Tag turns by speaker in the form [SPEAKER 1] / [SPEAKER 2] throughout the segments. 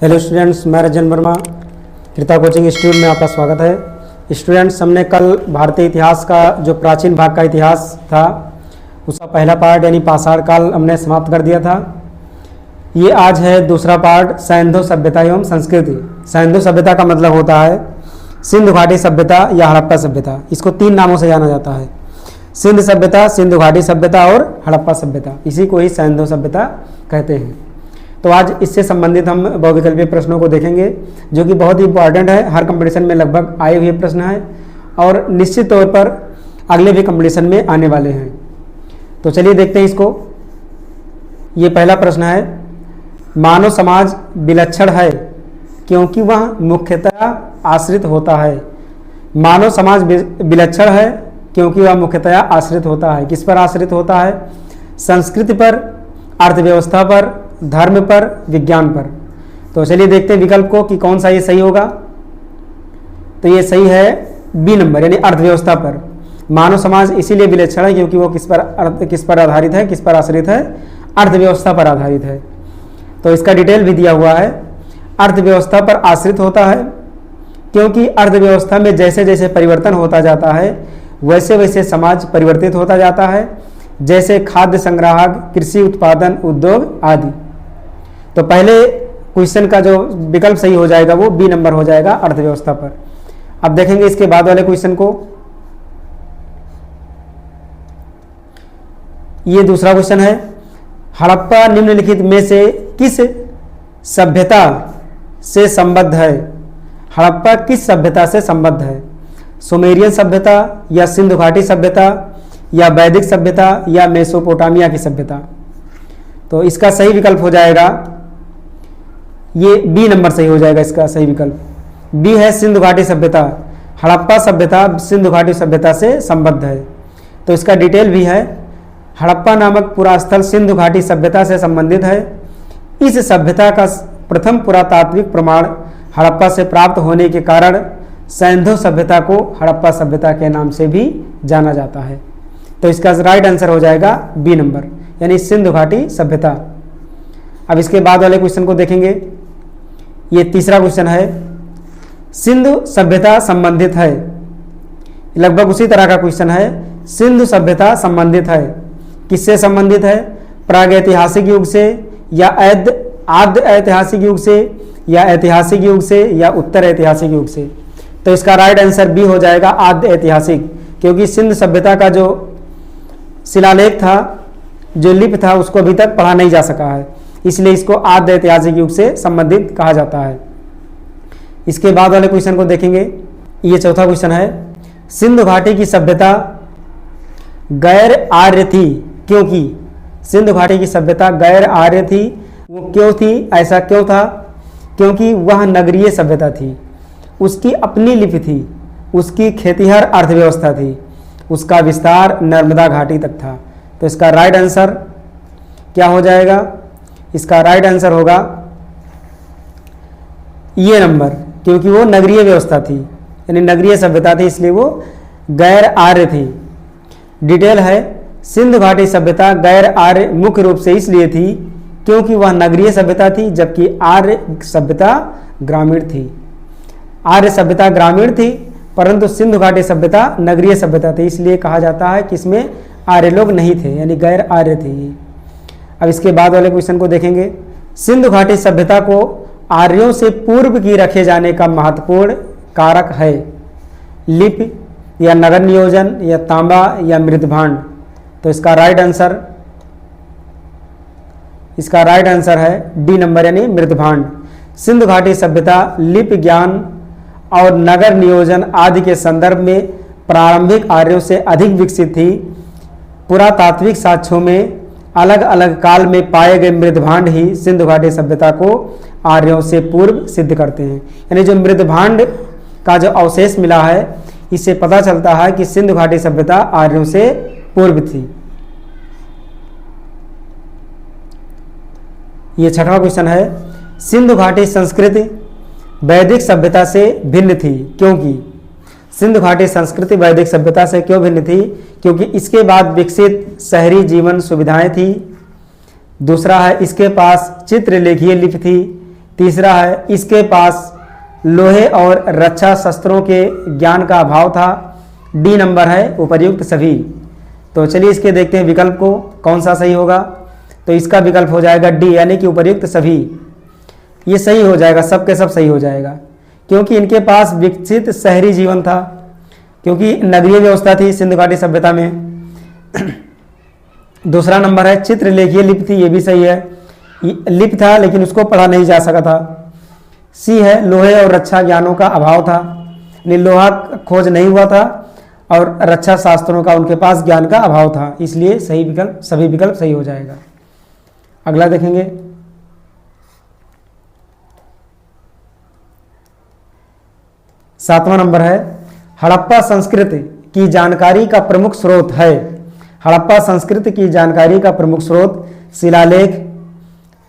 [SPEAKER 1] Hello students, मैं रजन वर्मा कृता coaching institute में आपका स्वागत है। स्टूडेंट्स, हमने कल भारतीय इतिहास का जो प्राचीन भाग का इतिहास था उसका पहला पार्ट यानी पाषाण काल हमने समाप्त कर दिया था। ये आज है दूसरा पार्ट, सैंधव सभ्यता एवं संस्कृति। सैंधव सभ्यता का मतलब होता है सिंधु घाटी सभ्यता या हड़प्पा सभ्यता। इसको 3 नामों से जाना जाता है, सिंध सभ्यता, सिंधु घाटी सभ्यता और हड़प्पा सभ्यता। इसी को ही सैंधव सभ्यता कहते हैं। तो आज इससे संबंधित हम बहुविकल्पीय प्रश्नों को देखेंगे जो कि बहुत ही इंपॉर्टेंट है, हर कंपटीशन में लगभग आए हुए प्रश्न है और निश्चित तौर पर अगले भी कंपटीशन में आने वाले हैं। तो चलिए देखते हैं इसको। ये पहला प्रश्न है, मानव समाज विलक्षण है क्योंकि वह मुख्यतः आश्रित होता है। मानव समाज विलक्षण है क्योंकि वह मुख्यतः आश्रित होता है। किस पर आश्रित होता है? संस्कृति पर, अर्थव्यवस्था पर, धर्म पर, विज्ञान पर। तो चलिए देखते हैं विकल्प को कि कौन सा ये सही होगा। तो ये सही है बी नंबर, यानी अर्थव्यवस्था पर। मानव समाज इसीलिए विलक्षण है क्योंकि वो किस पर आधारित है, किस पर आश्रित है? अर्थव्यवस्था पर आधारित है। तो इसका डिटेल भी दिया हुआ है। अर्थव्यवस्था पर आश्रित होता है क्योंकि अर्थव्यवस्था में जैसे जैसे परिवर्तन होता जाता है वैसे वैसे समाज परिवर्तित होता जाता है, जैसे खाद्य संग्राहक, कृषि उत्पादन, उद्योग आदि। तो पहले क्वेश्चन का जो विकल्प सही हो जाएगा वो बी नंबर हो जाएगा, अर्थव्यवस्था पर। अब देखेंगे इसके बाद वाले क्वेश्चन को। ये दूसरा क्वेश्चन है, हड़प्पा निम्नलिखित में से किस सभ्यता से संबद्ध है? हड़प्पा किस सभ्यता से संबद्ध है? सुमेरियन सभ्यता या सिंधु घाटी सभ्यता या वैदिक सभ्यता या मेसोपोटामिया की सभ्यता? तो इसका सही विकल्प हो जाएगा ये बी नंबर सही हो जाएगा। इसका सही विकल्प बी है, सिंधु घाटी सभ्यता। हड़प्पा सभ्यता सिंधु घाटी सभ्यता से संबद्ध है। तो इसका डिटेल भी है, हड़प्पा नामक पुरास्थल सिंधु घाटी सभ्यता से संबंधित है। इस सभ्यता का प्रथम पुरातात्विक प्रमाण हड़प्पा से प्राप्त होने के कारण सैंधव सभ्यता को हड़प्पा सभ्यता के नाम से भी जाना जाता है। तो इसका राइट आंसर हो जाएगा बी नंबर, यानी सिंधु घाटी सभ्यता। अब इसके बाद वाले क्वेश्चन को देखेंगे। ये तीसरा क्वेश्चन है, सिंधु सभ्यता संबंधित है। लगभग उसी तरह का क्वेश्चन है, सिंधु सभ्यता संबंधित है। किससे संबंधित है? प्रागैतिहासिक युग से या आद्य ऐतिहासिक युग से या ऐतिहासिक युग से या उत्तर ऐतिहासिक युग से? तो इसका राइट आंसर बी हो जाएगा, आद्य ऐतिहासिक, क्योंकि सिंधु सभ्यता का जो शिलालेख था, जो लिपि था, उसको अभी तक पढ़ा नहीं जा सका है, इसलिए इसको आद्य ऐतिहासिक युग से संबंधित कहा जाता है। इसके बाद वाले क्वेश्चन को देखेंगे। ये चौथा क्वेश्चन है, सिंधु घाटी की सभ्यता गैर आर्य थी क्योंकि? सिंधु घाटी की सभ्यता गैर आर्य थी, वो क्यों थी? ऐसा क्यों था? क्योंकि वह नगरीय सभ्यता थी, उसकी अपनी लिपि थी, उसकी खेतिहर अर्थव्यवस्था थी, उसका विस्तार नर्मदा घाटी तक था। तो इसका राइट आंसर क्या हो जाएगा? इसका राइट आंसर होगा ये नंबर, क्योंकि वो नगरीय व्यवस्था थी, यानी नगरीय सभ्यता थी, इसलिए वो गैर आर्य थी। डिटेल है, सिंधु घाटी सभ्यता गैर आर्य मुख्य रूप से इसलिए थी क्योंकि वह नगरीय सभ्यता थी, जबकि आर्य सभ्यता ग्रामीण थी। आर्य सभ्यता ग्रामीण थी परंतु सिंधु घाटी सभ्यता नगरीय सभ्यता थी, इसलिए कहा जाता है कि इसमें आर्य लोग नहीं थे, यानी गैर आर्य थी। अब इसके बाद वाले क्वेश्चन को देखेंगे। सिंधु घाटी सभ्यता को आर्यों से पूर्व की रखे जाने का महत्वपूर्ण कारक है? लिपि या नगर नियोजन या तांबा या मृदभांड? तो इसका राइट आंसर है डी नंबर, यानी मृदभांड। सिंधु घाटी सभ्यता लिपि ज्ञान और नगर नियोजन आदि के संदर्भ में प्रारंभिक आर्यों से अधिक विकसित थी। पुरातात्विक साक्ष्यों में अलग अलग काल में पाए गए मृदभांड ही सिंधु घाटी सभ्यता को आर्यों से पूर्व सिद्ध करते हैं। यानी जो मृदभांड का जो अवशेष मिला है, इससे पता चलता है कि सिंधु घाटी सभ्यता आर्यों से पूर्व थी। ये छठवां क्वेश्चन है, सिंधु घाटी संस्कृति वैदिक सभ्यता से भिन्न थी क्योंकि? सिंधु घाटी संस्कृति वैदिक सभ्यता से क्यों भिन्न थी? क्योंकि इसके बाद विकसित शहरी जीवन सुविधाएं थी। दूसरा है, इसके पास चित्रलेखीय लिपि थी, तीसरा है इसके पास लोहे और रक्षा शस्त्रों के ज्ञान का अभाव था। डी नंबर है उपर्युक्त सभी। तो चलिए इसके देखते हैं विकल्प को कौन सा सही होगा। तो इसका विकल्प हो जाएगा डी यानी कि उपर्युक्त सभी। ये सही हो जाएगा, सब के सब सही हो जाएगा, क्योंकि इनके पास विकसित शहरी जीवन था, क्योंकि नगरीय व्यवस्था थी सिंधु घाटी सभ्यता में। दूसरा नंबर है चित्रलेखीय लिपि थी, ये भी सही है, लिपि था लेकिन उसको पढ़ा नहीं जा सका था। सी है लोहे और रक्षा ज्ञानों का अभाव था, यानी लोहा खोज नहीं हुआ था और रक्षा शास्त्रों का उनके पास ज्ञान का अभाव था, इसलिए सही विकल्प, सभी विकल्प सही हो जाएगा। अगला देखेंगे, सातवां नंबर है हड़प्पा संस्कृति की जानकारी का प्रमुख स्रोत है। हड़प्पा संस्कृति की जानकारी का प्रमुख स्रोत शिलालेख,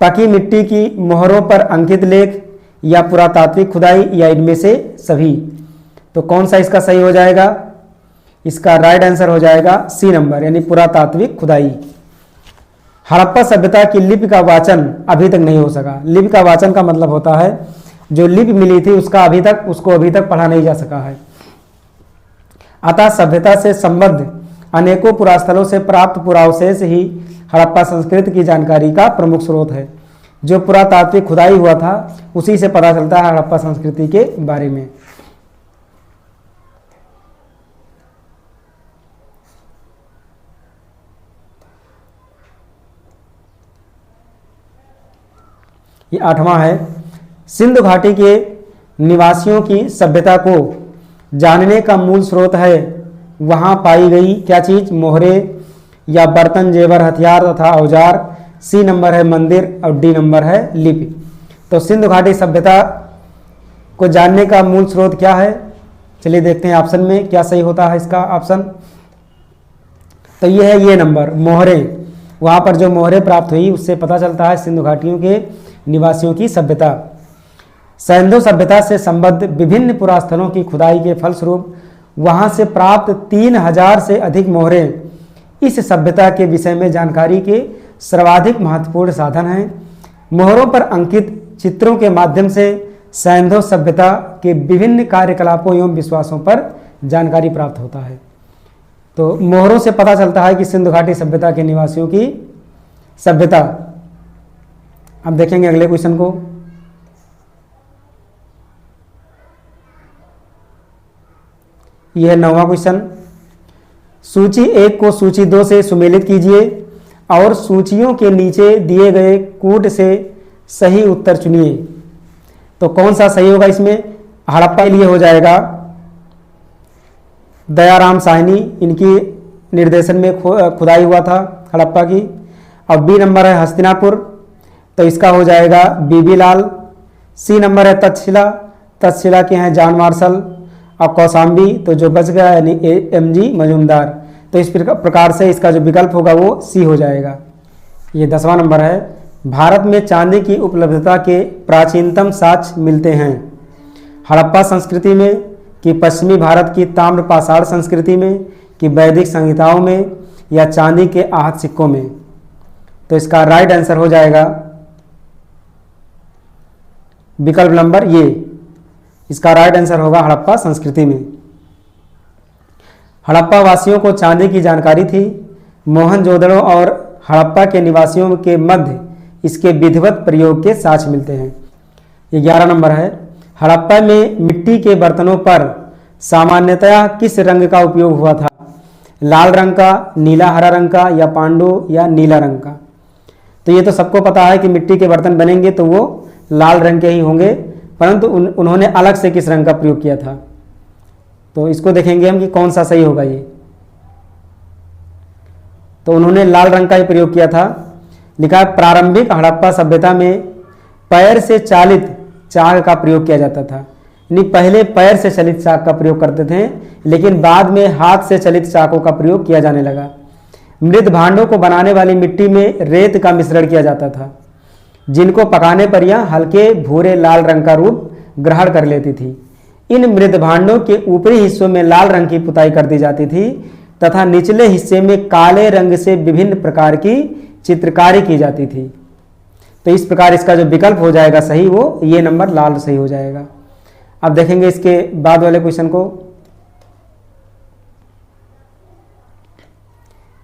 [SPEAKER 1] पकी मिट्टी की मोहरों पर अंकित लेख या पुरातात्विक खुदाई या इनमें से सभी। तो कौन सा इसका सही हो जाएगा? इसका राइट आंसर हो जाएगा सी नंबर यानी पुरातात्विक खुदाई। हड़प्पा सभ्यता की लिपि का वाचन अभी तक नहीं हो सका। लिपि का वाचन का मतलब होता है जो लिपि मिली थी उसको अभी तक पढ़ा नहीं जा सका है। अतः सभ्यता से संबद्ध अनेकों पुरास्थलों से प्राप्त पुरावशेष ही हड़प्पा संस्कृति की जानकारी का प्रमुख स्रोत है। जो पुरातात्विक खुदाई हुआ था उसी से पता चलता है हड़प्पा संस्कृति के बारे में। ये आठवां है सिंधु घाटी के निवासियों की सभ्यता को जानने का मूल स्रोत है वहां पाई गई क्या चीज? मोहरे या बर्तन, जेवर, हथियार तथा औजार। सी नंबर है मंदिर और डी नंबर है लिपि। तो सिंधु घाटी सभ्यता को जानने का मूल स्रोत क्या है? चलिए देखते हैं ऑप्शन में क्या सही होता है इसका ऑप्शन। तो ये है ये नंबर मोहरे। वहां पर जो मोहरे प्राप्त हुई उससे पता चलता है सिंधु घाटियों के निवासियों की सभ्यता। सैंधव सभ्यता से संबद्ध विभिन्न पुरास्थलों की खुदाई के फलस्वरूप वहां से प्राप्त 3000 से अधिक मोहरे इस सभ्यता के विषय में जानकारी के सर्वाधिक महत्वपूर्ण साधन हैं। मोहरों पर अंकित चित्रों के माध्यम से सैंधव सभ्यता के विभिन्न कार्यकलापों एवं विश्वासों पर जानकारी प्राप्त होता है। तो मोहरों से पता चलता है कि सिंधु घाटी सभ्यता के निवासियों की सभ्यता। अब देखेंगे अगले क्वेश्चन को। यह है 9वां क्वेश्चन। सूची 1 को सूची 2 से सुमेलित कीजिए और सूचियों के नीचे दिए गए कूट से सही उत्तर चुनिए। तो कौन सा सही होगा इसमें? हड़प्पा के लिए हो जाएगा दयाराम साहनी, इनकी निर्देशन में खुदाई हुआ था हड़प्पा की। और बी नंबर है हस्तिनापुर, तो इसका हो जाएगा बीबी लाल। सी नंबर है तक्षशिला, तक्षशिला के हैं जॉन मार्शल। और कौशाम्बी तो जो बच गया यानी एमजी मजूमदार। तो इस प्रकार से इसका जो विकल्प होगा वो सी हो जाएगा। ये 10वां नंबर है भारत में चांदी की उपलब्धता के प्राचीनतम साक्ष्य मिलते हैं हड़प्पा संस्कृति में कि पश्चिमी भारत की ताम्र पाषाण संस्कृति में कि वैदिक संहिताओं में या चांदी के आहत सिक्कों में। तो इसका राइट आंसर हो जाएगा विकल्प नंबर ये। इसका राइट आंसर होगा हड़प्पा संस्कृति में। हड़प्पा वासियों को चांदी की जानकारी थी। मोहनजोदड़ो और हड़प्पा के निवासियों के मध्य इसके विधिवत प्रयोग के साक्ष्य मिलते हैं। ये 11 नंबर है हड़प्पा में मिट्टी के बर्तनों पर सामान्यतया किस रंग का उपयोग हुआ था? लाल रंग का, नीला हरा रंग का या पांडु या नीला रंग का? तो ये तो सबको पता है कि मिट्टी के बर्तन बनेंगे तो वो लाल रंग के ही होंगे, परंतु उन्होंने अलग से किस रंग का प्रयोग किया था? तो इसको देखेंगे हम कि कौन सा सही होगा ये। तो उन्होंने लाल रंग का ही प्रयोग किया था। लिखा है प्रारंभिक हड़प्पा सभ्यता में पैर से चालित चाक का प्रयोग किया जाता था। यानी पहले पैर से चलित चाक का प्रयोग करते थे, लेकिन बाद में हाथ से चलित चाकों का प्रयोग किया जाने लगा। मृत भांडों को बनाने वाली मिट्टी में रेत का मिश्रण किया जाता था, जिनको पकाने पर यह हल्के भूरे लाल रंग का रूप ग्रहण कर लेती थी। इन मृत भांडों के ऊपरी हिस्सों में लाल रंग की पुताई कर दी जाती थी तथा निचले हिस्से में काले रंग से विभिन्न प्रकार की चित्रकारी की जाती थी। तो इस प्रकार इसका जो विकल्प हो जाएगा सही वो ये नंबर लाल सही हो जाएगा। अब देखेंगे इसके बाद वाले क्वेश्चन को।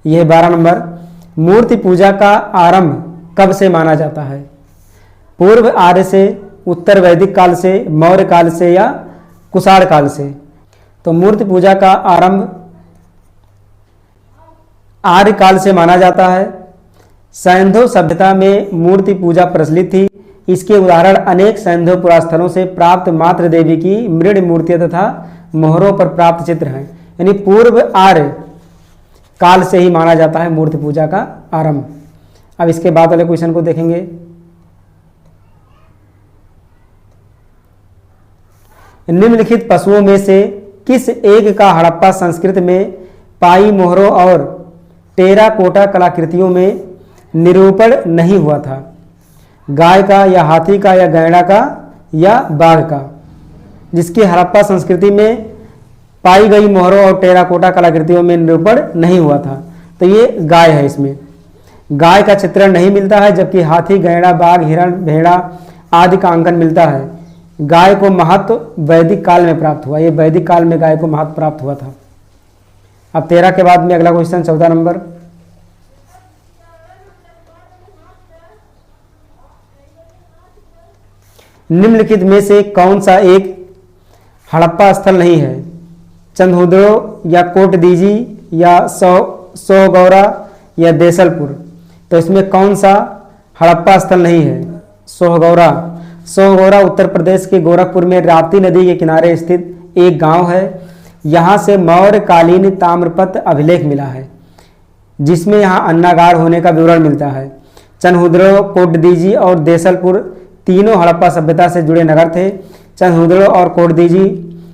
[SPEAKER 1] यह 12 नंबर, मूर्ति पूजा का आरंभ कब से माना जाता है? पूर्व आर्य से, उत्तर वैदिक काल से, मौर्य काल से या कुषाण काल से? तो मूर्ति पूजा का आरंभ आर्य काल से माना जाता है। सैंधव सभ्यता में मूर्ति पूजा प्रचलित थी। इसके उदाहरण अनेक सैंधव पुरास्थलों से प्राप्त मातृ देवी की मृण मूर्तियां तथा मोहरों पर प्राप्त चित्र हैं। यानी पूर्व आर्य काल से ही माना जाता है मूर्ति पूजा का आरंभ। अब इसके बाद वाले क्वेश्चन को देखेंगे। निम्नलिखित पशुओं में से किस एक का हड़प्पा संस्कृति में पाई मोहरों और टेराकोटा कलाकृतियों में निरूपण नहीं हुआ था? गाय का या हाथी का या गैंडा का या बाघ का? जिसकी हड़प्पा संस्कृति में पाई गई मोहरों और टेराकोटा कलाकृतियों में निरूपण नहीं हुआ था, तो ये गाय है। इसमें गाय का चित्रण नहीं मिलता है, जबकि हाथी, गैंडा, बाघ, हिरण, भेड़ा आदि का अंकन मिलता है। गाय को महत्व वैदिक काल में प्राप्त हुआ, ये वैदिक काल में गाय को महत्व प्राप्त हुआ था। अब 13 के बाद में अगला क्वेश्चन 14 नंबर। निम्नलिखित में से कौन सा एक हड़प्पा स्थल नहीं है? चंदहुदड़ो या कोटदीजी या सोहगौरा या देसलपुर? तो इसमें कौन सा हड़प्पा स्थल नहीं है? सोहगौरा। सोहगौरा उत्तर प्रदेश के गोरखपुर में राप्ती नदी के किनारे स्थित एक गांव है। यहाँ से मौर्यकालीन ताम्रपत्र अभिलेख मिला है, जिसमें यहाँ अन्नागार होने का विवरण मिलता है। चंदहुदड़ो, कोटदीजी और देसलपुर तीनों हड़प्पा सभ्यता से जुड़े नगर थे। चंदहुदड़ो और कोटदीजी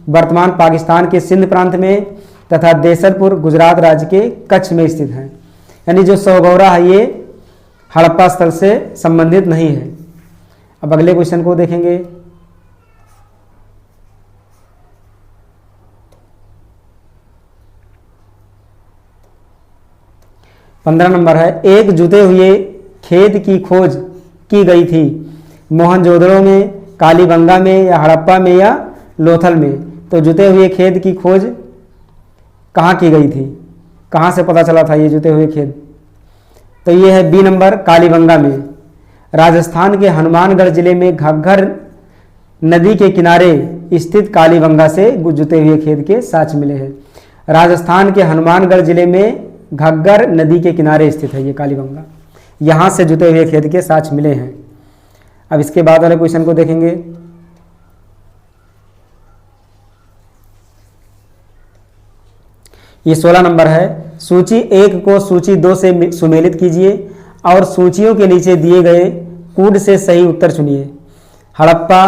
[SPEAKER 1] वर्तमान पाकिस्तान के सिंध प्रांत में तथा देसलपुर गुजरात राज्य के कच्छ में स्थित हैं। यानी जो सोहगौरा है ये हड़प्पा स्थल से संबंधित नहीं है। अब अगले क्वेश्चन को देखेंगे। पंद्रह नंबर है, एक जुते हुए खेत की खोज की गई थी मोहनजोदड़ो में, कालीबंगा में या हड़प्पा में या लोथल में? तो जुते हुए खेत की खोज कहाँ की गई थी? कहाँ से पता चला था ये जुते हुए खेत? तो ये है बी नंबर, कालीबंगा में। राजस्थान के हनुमानगढ़ जिले में घग्गर नदी के किनारे स्थित कालीबंगा से जुते हुए खेत के साक्ष्य मिले हैं। राजस्थान के हनुमानगढ़ जिले में घग्गर नदी के किनारे स्थित है ये कालीबंगा, यहाँ से जुते हुए खेत के साक्ष्य मिले हैं। अब इसके बाद वाले क्वेश्चन को देखेंगे। ये 16 नंबर है, सूची 1 को सूची 2 से सुमेलित कीजिए और सूचियों के नीचे दिए गए कूट से सही उत्तर चुनिए। हड़प्पा,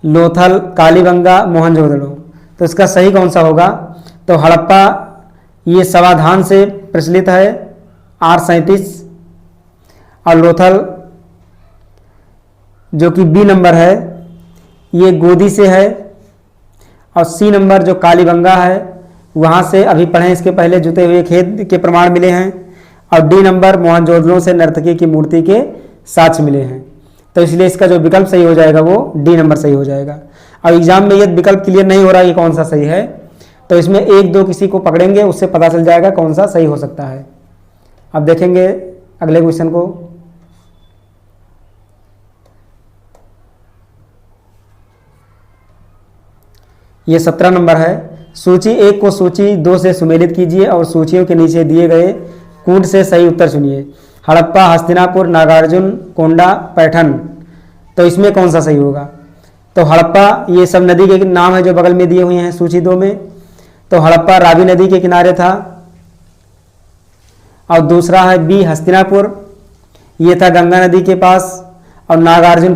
[SPEAKER 1] लोथल, कालीबंगा, मोहनजोदड़ो। तो इसका सही कौन सा होगा? तो हड़प्पा ये समाधान से प्रचलित है R37, और लोथल जो कि बी नंबर है ये गोदी से है, और सी नंबर जो कालीबंगा है वहाँ से अभी पढ़ें इसके पहले जुते हुए खेत के प्रमाण मिले हैं, और डी नंबर मोहनजोदड़ो से नर्तकी की मूर्ति के साक्ष्य मिले हैं। तो इसलिए इसका जो विकल्प सही हो जाएगा वो डी नंबर सही हो जाएगा। अब एग्जाम में ये विकल्प क्लियर नहीं हो रहा है कि कौन सा सही है, तो इसमें 1-2 किसी को पकड़ेंगे, उससे पता चल जाएगा कौन सा सही हो सकता है। अब देखेंगे अगले क्वेश्चन को। ये 17 नंबर है, सूची 1 को सूची 2 से सुमेलित कीजिए और सूचियों के नीचे दिए गए कूट से सही उत्तर चुनिए। हड़प्पा, हस्तिनापुर, नागार्जुन, कोंडा, पैठन। तो इसमें कौन सा सही होगा? तो हड़प्पा ये सब नदी के नाम है जो बगल में दिए हुए हैं सूची 2 में। तो हड़प्पा रावी नदी के किनारे था, और दूसरा है बी हस्तिनापुर, ये था गंगा नदी के पास, और नागार्जुन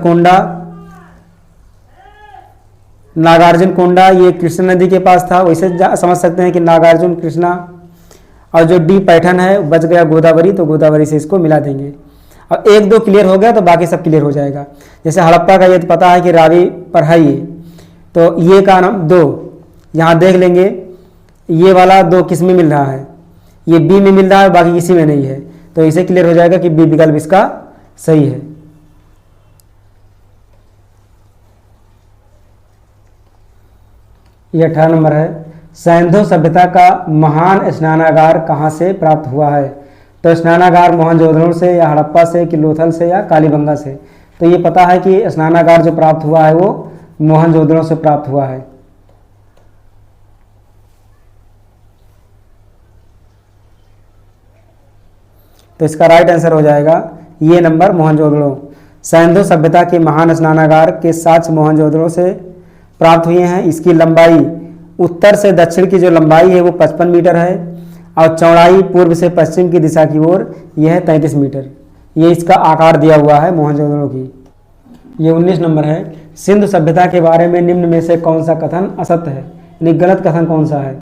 [SPEAKER 1] कोंडा ये कृष्णा नदी के पास था। वैसे समझ सकते हैं कि नागार्जुन कृष्णा, और जो डी पैठन है बच गया गोदावरी, तो गोदावरी से इसको मिला देंगे। और 1-2 क्लियर हो गया तो बाकी सब क्लियर हो जाएगा। जैसे हड़प्पा का ये तो पता है कि रावी पर है ये, तो ये का नाम 2 यहाँ देख लेंगे। ये वाला 2 किस में मिल रहा है? ये बी में मिल रहा है, बाकी किसी में नहीं है, तो इसे क्लियर हो जाएगा कि बी विकल्प इसका सही है। ये 18 नंबर है, सैंधव सभ्यता का महान स्नानागार कहाँ से प्राप्त हुआ है? तो स्नानागार मोहनजोदड़ो से या हड़प्पा से कि लोथल से या कालीबंगा से? तो ये पता है कि स्नानागार जो प्राप्त हुआ है वो मोहनजोदड़ो से प्राप्त हुआ है। तो इसका राइट आंसर हो जाएगा ये नंबर, मोहनजोदड़ो। सैंधव सभ्यता के महान स्नानागार के साक्ष्य मोहनजोदड़ो से प्राप्त हुए हैं। इसकी लंबाई, उत्तर से दक्षिण की जो लंबाई है वो 55 मीटर है और चौड़ाई पूर्व से पश्चिम की दिशा की ओर यह है 33 मीटर। ये इसका आकार दिया हुआ है मोहनजोदड़ो की। ये 19 नंबर है, सिंधु सभ्यता के बारे में निम्न में से कौन सा कथन असत्य है, यानी गलत कथन कौन सा है?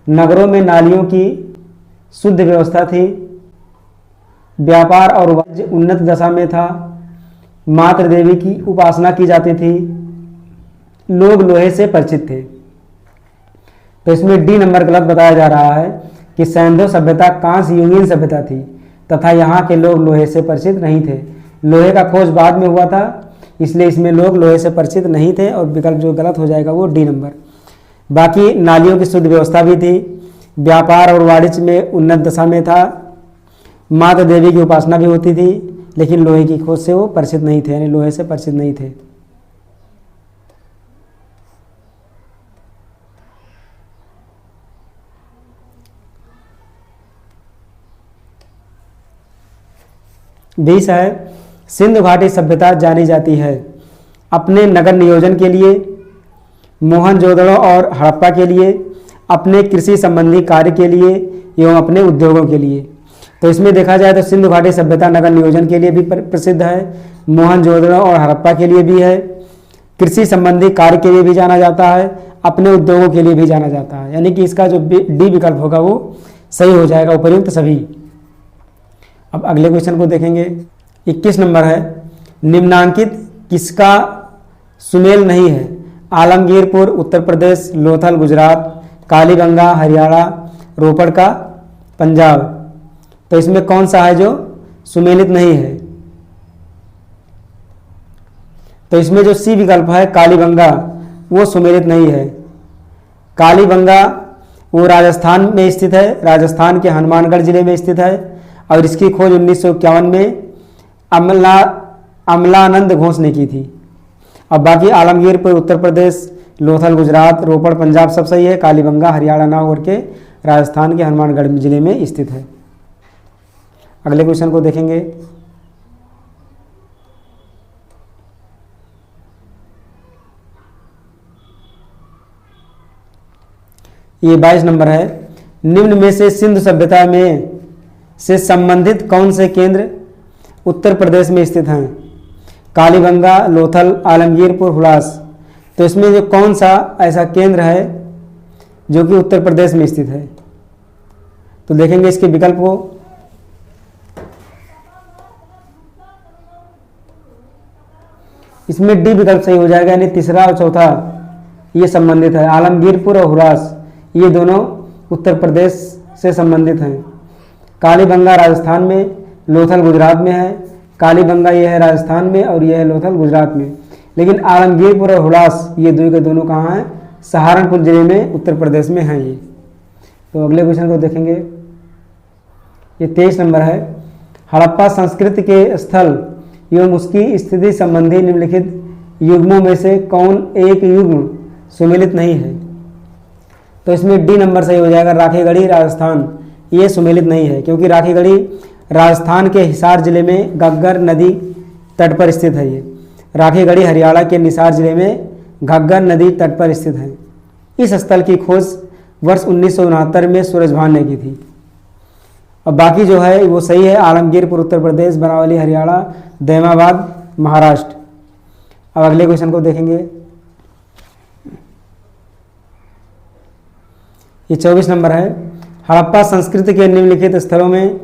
[SPEAKER 1] नगरों में नालियों की शुद्ध व्यवस्था थी, व्यापार और वाणिज्य उन्नत दशा में था, मातृ देवी की उपासना की जाती थी, लोग लोहे से परिचित थे। तो इसमें डी नंबर गलत बताया जा रहा है कि सैंधव सभ्यता कांस्य युगीन सभ्यता थी तथा यहाँ के लोग लोहे से परिचित नहीं थे। लोहे का खोज बाद में हुआ था, इसलिए इसमें लोग लोहे से परिचित नहीं थे और विकल्प जो गलत हो जाएगा वो डी नंबर। बाकी नालियों की शुद्ध व्यवस्था भी थी, व्यापार और वाणिज्य में उन्नत दशा में था, माता देवी की उपासना भी होती थी, लेकिन लोहे की खोज से वो परिचित नहीं थे, यानी लोहे से परिचित नहीं थे। 20 है, सिंधु घाटी सभ्यता जानी जाती है अपने नगर नियोजन के लिए, मोहनजोदड़ो और हड़प्पा के लिए, अपने कृषि संबंधी कार्य के लिए एवं अपने उद्योगों के लिए। तो इसमें देखा जाए तो सिंधु घाटी सभ्यता नगर नियोजन के लिए भी प्रसिद्ध है, मोहनजोदड़ो और हड़प्पा के लिए भी है, कृषि संबंधी कार्य के लिए भी जाना जाता है, अपने उद्योगों के लिए भी जाना जाता है, यानी कि इसका जो डी विकल्प होगा वो सही हो जाएगा, उपर्युक्त सभी। अब अगले क्वेश्चन को देखेंगे। 21 नंबर है, निम्नांकित किसका सुमेल नहीं है? आलमगीरपुर उत्तर प्रदेश, लोथल गुजरात, कालीबंगा हरियाणा, रोपड़ का पंजाब। तो इसमें कौन सा है जो सुमेलित नहीं है? तो इसमें जो सी विकल्प है कालीबंगा वो सुमेलित नहीं है। कालीबंगा वो राजस्थान में स्थित है, राजस्थान के हनुमानगढ़ जिले में स्थित है और इसकी खोज 1951 में अमलानंद घोष ने की थी। अब बाकी आलमगीरपुर उत्तर प्रदेश, लोथल गुजरात, रोपड़ पंजाब सब सही है, कालीबंगा हरियाणा ना होकर के राजस्थान के हनुमानगढ़ जिले में स्थित है। अगले क्वेश्चन को देखेंगे। ये 22 नंबर है, निम्न में से सिंधु सभ्यता में से संबंधित कौन से केंद्र उत्तर प्रदेश में स्थित हैं? कालीबंगा, लोथल, आलमगीरपुर, हुलास। तो इसमें जो कौन सा ऐसा केंद्र है जो कि उत्तर प्रदेश में स्थित है? तो देखेंगे इसके विकल्प को। इसमें डी विकल्प सही हो जाएगा, यानी तीसरा और चौथा ये संबंधित है। आलमगीरपुर और हुलास ये दोनों उत्तर प्रदेश से संबंधित हैं। कालीबंगा राजस्थान में, लोथल गुजरात में है। कालीबंगा ये है राजस्थान में और ये है लोथल गुजरात में, लेकिन आलमगीरपुर और हुलास ये दो के दोनों कहाँ हैं? सहारनपुर जिले में उत्तर प्रदेश में हैं ये। तो अगले क्वेश्चन को देखेंगे। ये 23 नंबर है, हड़प्पा संस्कृति के स्थल एवं उसकी स्थिति संबंधी निम्नलिखित युग्मों में से कौन एक युग्म सुमेलित नहीं है? तो इसमें डी नंबर सही हो जाएगा, राखीगढ़ी राजस्थान ये सुमेलित नहीं है, क्योंकि राखीगढ़ी राजस्थान के हिसार जिले में घग्गर नदी तट पर स्थित है। ये राखीगढ़ी हरियाणा के निसार जिले में घग्गर नदी तट पर स्थित है। इस स्थल की खोज वर्ष 1969 में सूरजभान ने की थी। अब बाकी जो है वो सही है, आलमगीरपुर उत्तर प्रदेश, बनावली हरियाणा, दैमाबाद महाराष्ट्र। अब अगले क्वेश्चन को देखेंगे। ये 24 नंबर है, हड़प्पा संस्कृति के निम्नलिखित स्थलों में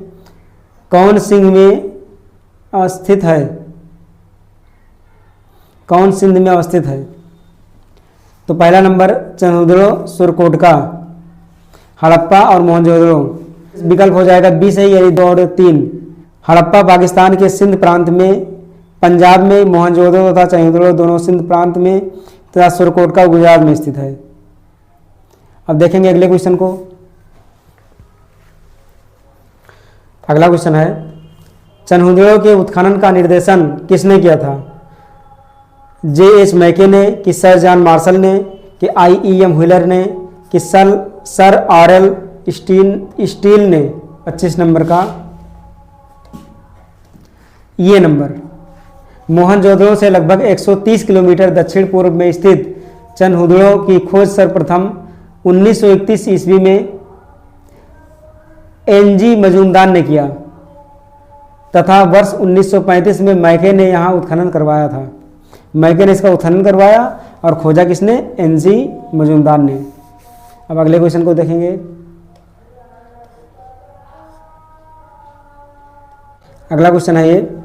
[SPEAKER 1] कौन सिंध में अवस्थित है? कौन सिंध में अवस्थित है? तो पहला नंबर चंद्रदुर्ग, सुरकोटका, हड़प्पा और मोहनजोदड़ो। विकल्प हो जाएगा बी सही, यानी 2 और 3। हड़प्पा पाकिस्तान के सिंध प्रांत में, पंजाब में, मोहनजोदड़ो तथा चंदौली दोनों सिंध प्रांत में तथा सुरकोटका गुजरात में स्थित है। अब देखेंगे अगले क्वेश्चन को। अगला क्वेश्चन है, चनहुदड़ो के उत्खनन का निर्देशन किसने किया था? J.H. मैके ने, कि सर जॉन मार्शल ने, कि I.E.M. व्हीलर ने, कि सर R.L. स्टील ने? 25 नंबर का ये नंबर। मोहनजोदड़ो से लगभग 130 किलोमीटर दक्षिण पूर्व में स्थित चनहुदड़ो की खोज सर्वप्रथम 1931 ईस्वी में N.G. मजूमदार ने किया तथा वर्ष 1935 में मैके ने यहाँ उत्खनन करवाया था। मैके ने इसका उत्खनन करवाया और खोजा किसने? N.G. मजूमदार ने। अब अगले क्वेश्चन को देखेंगे। अगला क्वेश्चन है ये,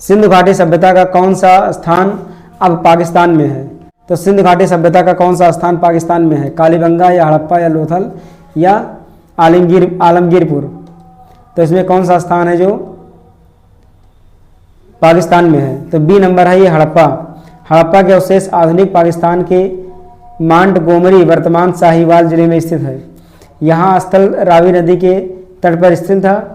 [SPEAKER 1] सिंधु घाटी सभ्यता का कौन सा स्थान अब पाकिस्तान में है? तो सिंधु घाटी सभ्यता का कौन सा स्थान पाकिस्तान में है? कालीबंगा या हड़प्पा या लोथल या आलमगीरपुर? तो इसमें कौन सा स्थान है जो पाकिस्तान में है? तो बी नंबर है ये हड़प्पा। हड़प्पा के अवशेष आधुनिक पाकिस्तान के मांटगोमरी वर्तमान साहिवाल जिले में स्थित है। यहाँ स्थल रावी नदी के तट पर स्थित था,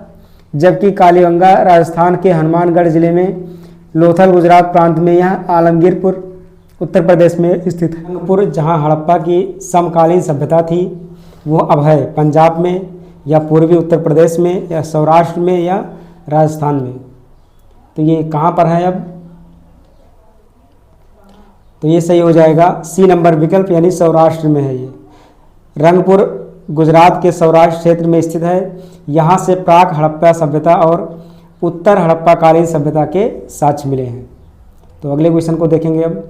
[SPEAKER 1] जबकि कालीबंगा राजस्थान के हनुमानगढ़ जिले में, लोथल गुजरात प्रांत में, यह आलमगीरपुर उत्तर प्रदेश में स्थित है। रंगपुर जहाँ हड़प्पा की समकालीन सभ्यता थी वो अब है पंजाब में या पूर्वी उत्तर प्रदेश में या सौराष्ट्र में या राजस्थान में। तो ये कहाँ पर है अब? तो ये सही हो जाएगा सी नंबर विकल्प, यानी सौराष्ट्र में है ये। रंगपुर गुजरात के सौराष्ट्र क्षेत्र में स्थित है। यहाँ से प्राक हड़प्पा सभ्यता और उत्तर हड़प्पा कालीन सभ्यता के साक्ष्य मिले हैं। तो अगले क्वेश्चन को देखेंगे अब।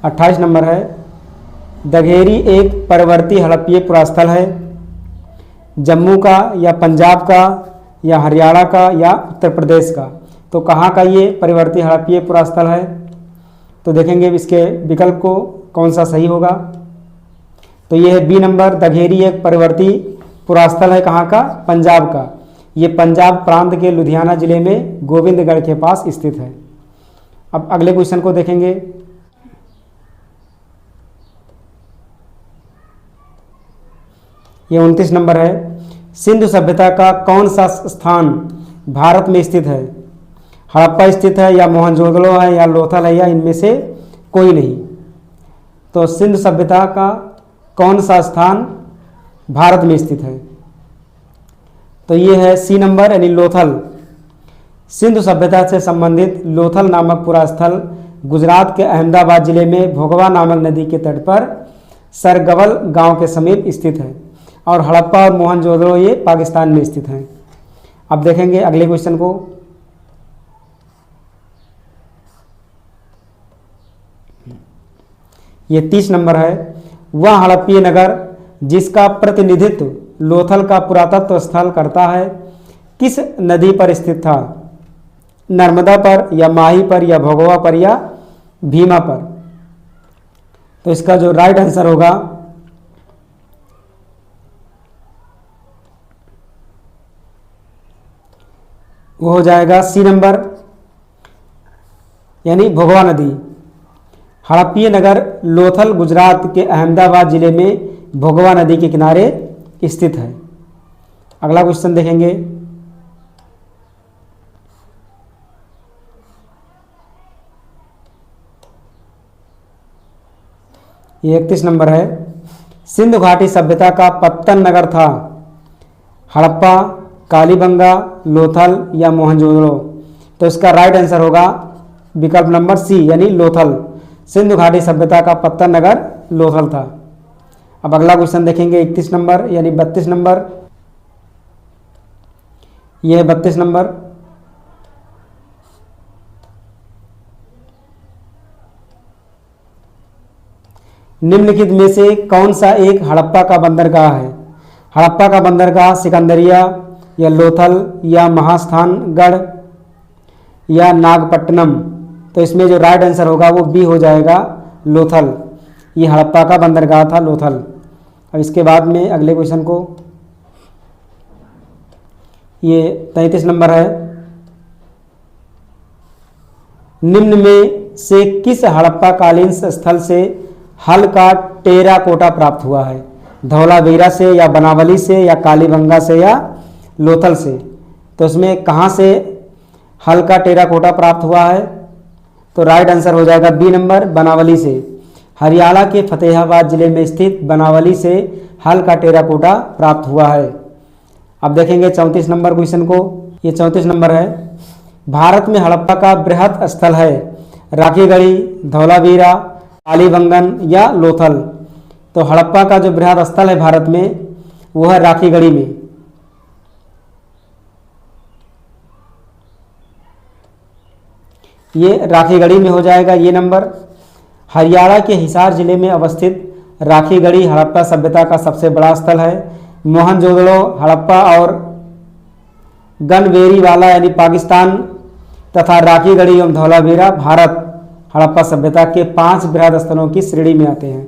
[SPEAKER 1] अट्ठाईस नंबर है, दघेरी एक परवर्ती हड़प्पीय पुरास्थल है। जम्मू का या पंजाब का या हरियाणा का या उत्तर प्रदेश का? तो कहाँ का ये परिवर्ती हड़प्पीय पुरास्थल है? तो देखेंगे इसके विकल्प को कौन सा सही होगा। तो ये है बी नंबर, दघेरी एक परिवर्ती पुरास्थल है। कहाँ का? पंजाब का। ये पंजाब प्रांत के लुधियाना जिले में गोविंदगढ़ के पास स्थित है। अब अगले क्वेश्चन को देखेंगे। ये 29 नंबर है, सिंधु सभ्यता का कौन सा स्थान भारत में स्थित है? हड़प्पा स्थित है या मोहनजोदड़ो है या लोथल है या इनमें से कोई नहीं? तो सिंधु सभ्यता का कौन सा स्थान भारत में स्थित है? तो ये है सी नंबर, यानी लोथल। सिंधु सभ्यता से संबंधित लोथल नामक पुरास्थल गुजरात के अहमदाबाद जिले में भोगवा नामक नदी के तट पर सरगवल गांव के समीप स्थित है। और हड़प्पा और मोहनजोदड़ो ये पाकिस्तान में स्थित हैं। अब देखेंगे अगले क्वेश्चन को। ये 30 नंबर है, वह हड़प्पीय नगर जिसका प्रतिनिधित्व लोथल का पुरातत्व स्थल करता है किस नदी पर स्थित था? नर्मदा पर या माही पर या भोगवा पर या भीमा पर? तो इसका जो राइट आंसर होगा वो हो जाएगा सी नंबर, यानी भोगवा नदी। हड़प्पीय नगर लोथल गुजरात के अहमदाबाद जिले में भोगवा नदी के किनारे स्थित है। अगला क्वेश्चन देखेंगे। ये 31 नंबर है, सिंधु घाटी सभ्यता का पत्तन नगर था हड़प्पा, कालीबंगा, लोथल या मोहनजोदड़ो? तो इसका राइट आंसर होगा विकल्प नंबर सी, यानी लोथल। सिंधु घाटी सभ्यता का पत्तन नगर लोथल था। अब अगला क्वेश्चन देखेंगे 31 नंबर, यानी 32 नंबर। यह है 32 नंबर। निम्नलिखित में से कौन सा एक हड़प्पा का बंदरगाह है? हड़प्पा का बंदरगाह सिकंदरिया या लोथल या महास्थानगढ़ या नागपट्टनम? तो इसमें जो राइट आंसर होगा वो बी हो जाएगा, लोथल। ये हड़प्पा का बंदरगाह था, लोथल। अब इसके बाद में अगले क्वेश्चन को, ये 33 नंबर है, निम्न में से किस हड़प्पा कालीन स्थल से हल का टेराकोटा प्राप्त हुआ है? धौलावीरा से या बनावली से या कालीबंगा से या लोथल से? तो इसमें कहाँ से हल का टेराकोटा प्राप्त हुआ है? तो राइट आंसर हो जाएगा बी नंबर, बनावली से। हरियाणा के फतेहाबाद जिले में स्थित बनावली से हल का टेराकोटा प्राप्त हुआ है। अब देखेंगे 34 नंबर क्वेश्चन को। ये 34 नंबर है, भारत में हड़प्पा का बृहद स्थल है राखीगढ़ी, धौलावीरा, कालीबंगन या लोथल? तो हड़प्पा का जो बृहद स्थल है भारत में वो है राखीगढ़ी में। ये राखीगढ़ी में हो जाएगा ये नंबर। हरियाणा के हिसार जिले में अवस्थित राखीगढ़ी हड़प्पा सभ्यता का सबसे बड़ा स्थल है। मोहनजोदड़ो, हड़प्पा और गनवेरीवाला यानी पाकिस्तान तथा राखीगढ़ी एवं धौलावीरा भारत हड़प्पा सभ्यता के 5 बृहद स्थलों की श्रेणी में आते हैं।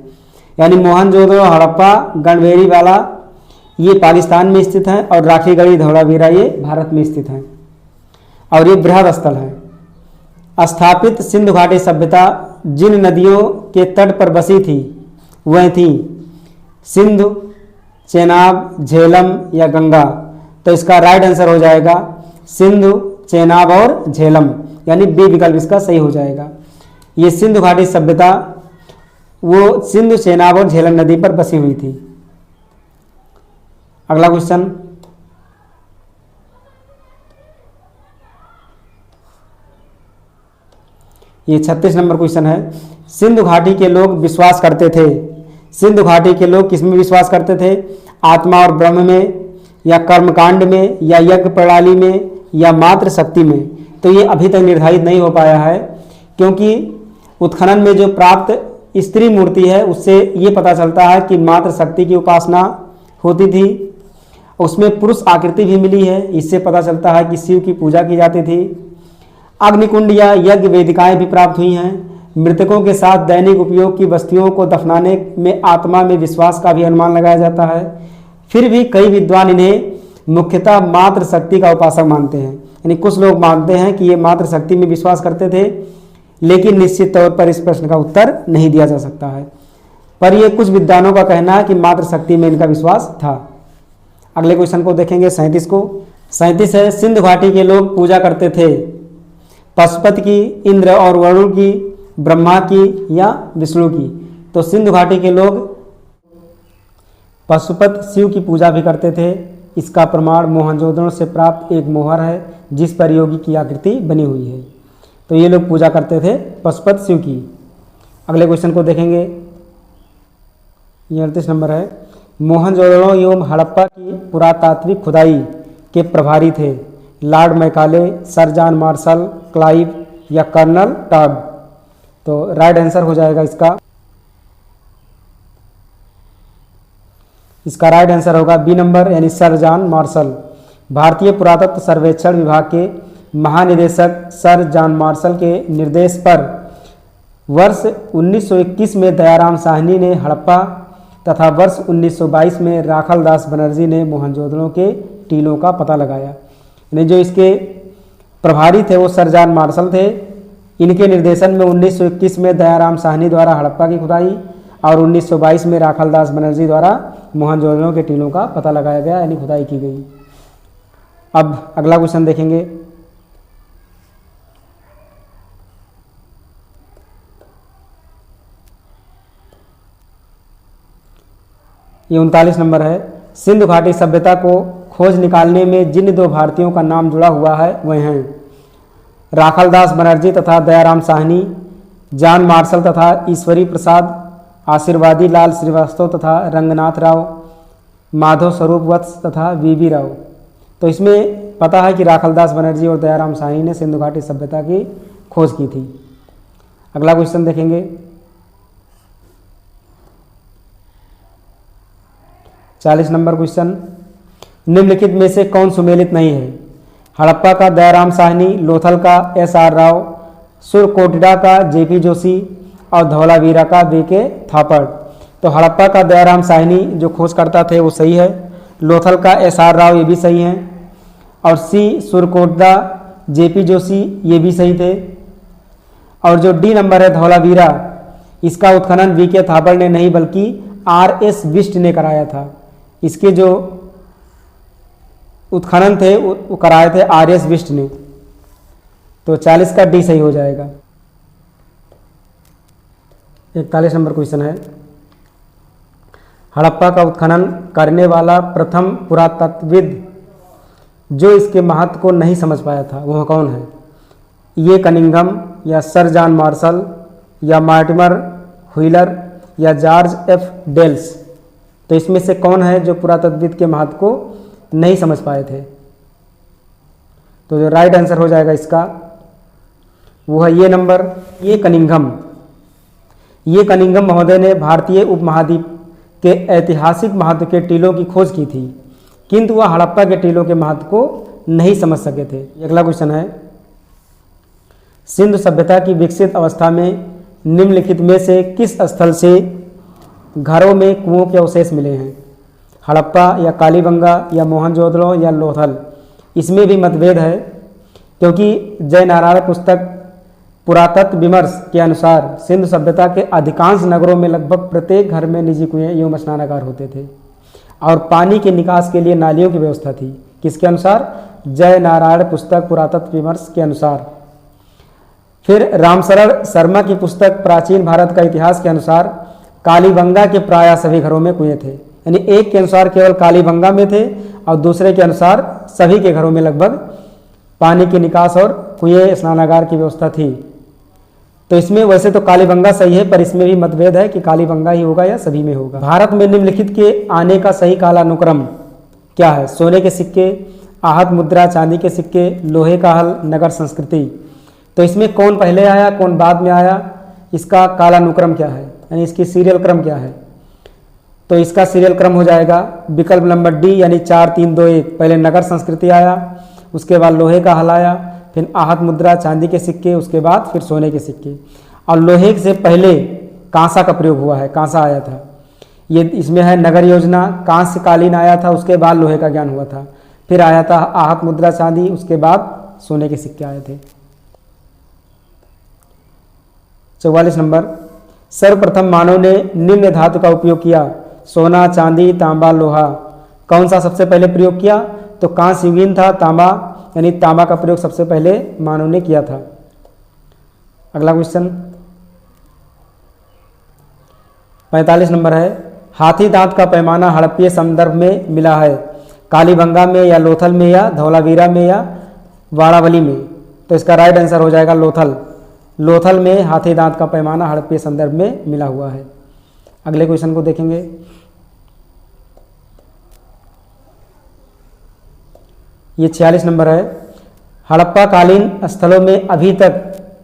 [SPEAKER 1] यानी मोहनजोदड़ो, हड़प्पा, गनवेरीवाला ये पाकिस्तान में स्थित हैं और राखीगढ़ी, धौलावीरा ये भारत में स्थित हैं और ये बृहद स्थल हैं। स्थापित सिंधु घाटी सभ्यता जिन नदियों के तट पर बसी थी वह थी सिंधु, चेनाब, झेलम या गंगा? तो इसका राइट आंसर हो जाएगा सिंधु, चेनाब और झेलम, यानी बी विकल्प इसका सही हो जाएगा। ये सिंधु घाटी सभ्यता वो सिंधु, चेनाब और झेलम नदी पर बसी हुई थी। अगला क्वेश्चन, ये 36 नंबर क्वेश्चन है, सिंधु घाटी के लोग विश्वास करते थे। सिंधु घाटी के लोग किस में विश्वास करते थे? आत्मा और ब्रह्म में, या कर्मकांड में, या यज्ञ प्रणाली में, या मात्र शक्ति में? तो ये अभी तक निर्धारित नहीं हो पाया है, क्योंकि उत्खनन में जो प्राप्त स्त्री मूर्ति है उससे ये पता चलता है कि मात्र शक्ति की उपासना होती थी। उसमें पुरुष आकृति भी मिली है, इससे पता चलता है कि शिव की पूजा की जाती थी। अग्निकुंड या यज्ञ वेदिकाएं भी प्राप्त हुई हैं। मृतकों के साथ दैनिक उपयोग की वस्तुओं को दफनाने में आत्मा में विश्वास का भी अनुमान लगाया जाता है। फिर भी कई विद्वान इन्हें मुख्यतः मात्र शक्ति का उपासक मानते हैं। यानी कुछ लोग मानते हैं कि ये मात्र शक्ति में विश्वास करते थे, लेकिन निश्चित तौर पर इस प्रश्न का उत्तर नहीं दिया जा सकता है। पर यह कुछ विद्वानों का कहना है कि मात्र शक्ति में इनका विश्वास था। अगले क्वेश्चन को देखेंगे 37 को। 37 है, सिंधु घाटी के लोग पूजा करते थे पशुपति की, इंद्र और वरुण की, ब्रह्मा की या विष्णु की? तो सिंधु घाटी के लोग पशुपति शिव की पूजा भी करते थे। इसका प्रमाण मोहनजोदड़ो से प्राप्त एक मोहर है जिस पर योगी की आकृति बनी हुई है। तो ये लोग पूजा करते थे पशुपति शिव की। अगले क्वेश्चन को देखेंगे, ये 38 नंबर है, मोहनजोदड़ो एवं हड़प्पा की पुरातात्विक खुदाई के प्रभारी थे Lord Macaulay, sir John Marshall, Clive या कर्नल टॉड? तो राइट आंसर हो जाएगा इसका राइट आंसर होगा बी नंबर, यानी सर जॉन मार्शल। भारतीय पुरातत्व सर्वेक्षण विभाग के महानिदेशक सर जॉन मार्शल के निर्देश पर वर्ष 1921 में दयाराम साहनी ने हड़प्पा तथा वर्ष 1922 में राखलदास बनर्जी ने मोहनजोदड़ो के टीलों का पता लगाया। यानी जो इसके प्रभारी थे वो सर जॉन मार्शल थे। इनके निर्देशन में 1921 में दयाराम साहनी द्वारा हड़प्पा की खुदाई और 1922 में राखलदास बनर्जी द्वारा मोहनजोदड़ो के टीलों का पता लगाया गया, यानी खुदाई की गई। अब अगला क्वेश्चन देखेंगे, ये 39 नंबर है, सिंधु घाटी सभ्यता को खोज निकालने में जिन 2 भारतीयों का नाम जुड़ा हुआ है वह हैं राखलदास बनर्जी तथा दयाराम साहनी, जॉन मार्शल तथा ईश्वरी प्रसाद, आशीर्वादी लाल श्रीवास्तव तथा रंगनाथ राव, माधव स्वरूप वत्स तथा वीवी राव। तो इसमें पता है कि राखलदास बनर्जी और दयाराम साहनी ने सिंधु घाटी सभ्यता की खोज की थी। अगला क्वेश्चन देखेंगे, 40 नंबर क्वेश्चन, निम्नलिखित में से कौन सुमेलित नहीं है? हड़प्पा का दयाराम साहनी, लोथल का एस.आर. राव, सुरकोटडा का जे.पी. जोशी और धौलावीरा का वी.के. थापड़? तो हड़प्पा का दयाराम साहनी जो खोजकर्ता थे वो सही है। लोथल का SR राव ये भी सही हैं। और C सुरकोटदा JP जोशी ये भी सही थे। और जो D नंबर है धौलावीरा, इसका उत्खनन VK थापड़ ने नहीं बल्कि RS बिष्ट ने कराया था। इसके जो उत्खनन थे वो कराए थे RS बिष्ट ने। तो 40 का D सही हो जाएगा। 41 नंबर क्वेश्चन है, हड़प्पा का उत्खनन करने वाला प्रथम पुरातत्वविद जो इसके महत्व को नहीं समझ पाया था वह कौन है? ये कनिंघम या सर जॉन मार्शल या मार्टिमर व्हीलर या जॉर्ज F डेल्स? तो इसमें से कौन है जो पुरातत्वविद के महत्व को नहीं समझ पाए थे? तो जो राइट आंसर हो जाएगा इसका वो है ये नंबर, ये कनिंघम। ये कनिंघम महोदय ने भारतीय उपमहाद्वीप के ऐतिहासिक महत्व के टीलों की खोज की थी, किंतु वह हड़प्पा के टीलों के महत्व को नहीं समझ सके थे। अगला क्वेश्चन है, सिंधु सभ्यता की विकसित अवस्था में निम्नलिखित में से किस स्थल से घरों में कुओं के अवशेष मिले हैं? हड़प्पा या कालीबंगा या मोहनजोदड़ो या लोथल? इसमें भी मतभेद है, क्योंकि जयनारायण पुस्तक पुरातत्व विमर्श के अनुसार सिंधु सभ्यता के अधिकांश नगरों में लगभग प्रत्येक घर में निजी कुएं एवं स्नानागार होते थे और पानी के निकास के लिए नालियों की व्यवस्था थी। किसके अनुसार? जयनारायण पुस्तक पुरातत्व विमर्श के अनुसार। फिर रामशरण शर्मा की पुस्तक प्राचीन भारत का इतिहास के अनुसार कालीबंगा के प्राय सभी घरों में कुएं थे। यानी एक के अनुसार केवल कालीबंगा में थे और दूसरे के अनुसार सभी के घरों में लगभग पानी के निकास और कुएं स्नानागार की व्यवस्था थी। तो इसमें वैसे तो कालीबंगा सही है, पर इसमें भी मतभेद है कि कालीबंगा ही होगा या सभी में होगा। भारत में निम्नलिखित के आने का सही कालानुक्रम क्या है? सोने के सिक्के, आहत मुद्रा, चांदी के सिक्के, लोहे का हल, नगर संस्कृति। तो इसमें कौन पहले आया कौन बाद में आया, इसका कालानुक्रम क्या है, यानी इसकी सीरियल क्रम क्या है? तो इसका सीरियल क्रम हो जाएगा विकल्प नंबर D, यानी 4 3 2 1। पहले नगर संस्कृति आया, उसके बाद लोहे का हल आया, फिर आहत मुद्रा, चांदी के सिक्के, उसके बाद फिर सोने के सिक्के। और लोहे से पहले कांसा का प्रयोग हुआ है, कांसा आया था। ये इसमें है नगर योजना, कांस्य कालीन आया था, उसके बाद लोहे का ज्ञान हुआ था। फिर आया था आहत मुद्रा चांदी, उसके बाद सोने के सिक्के आए थे। 44 नंबर, सर्वप्रथम मानव ने निम्न धातु का उपयोग किया, सोना, चांदी, तांबा, लोहा। कौन सा सबसे पहले प्रयोग किया? तो कांस्य युगीन था तांबा, यानी तांबा का प्रयोग सबसे पहले मानव ने किया था। अगला क्वेश्चन 45 नंबर है, हाथी दांत का पैमाना हड़प्पीय संदर्भ में मिला है, कालीबंगा में या लोथल में या धौलावीरा में या वाड़ावली में? तो इसका राइट आंसर हो जाएगा लोथल। लोथल में हाथी दांत का पैमाना हड़प्पीय संदर्भ में मिला हुआ है। अगले क्वेश्चन को देखेंगे, ये 46 नंबर है, हड़प्पा कालीन स्थलों में अभी तक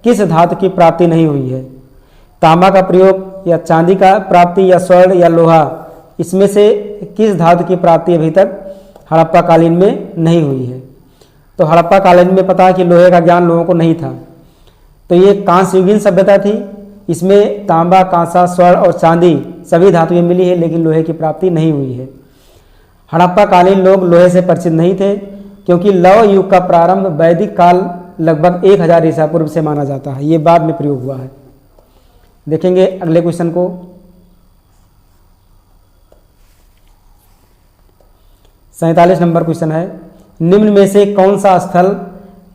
[SPEAKER 1] किस धातु की प्राप्ति नहीं हुई है? तांबा का प्रयोग या चांदी का प्राप्ति या स्वर्ण या लोहा? इसमें से किस धातु की प्राप्ति अभी तक हड़प्पा कालीन में नहीं हुई है? तो हड़प्पा कालीन में पता है कि लोहे का ज्ञान लोगों को नहीं था, तो ये कांस्य युगीन सभ्यता थी। इसमें तांबा, कांसा, स्वर्ण और चांदी सभी धातुएं मिली है, लेकिन लोहे की प्राप्ति नहीं हुई है। हड़प्पा कालीन लोग लोहे से परिचित नहीं थे, क्योंकि लौह युग का प्रारंभ वैदिक काल लगभग 1000 ईसा पूर्व से माना जाता है, ये बाद में प्रयोग हुआ है। देखेंगे अगले क्वेश्चन को, 47 नंबर क्वेश्चन है, निम्न में से कौन सा स्थल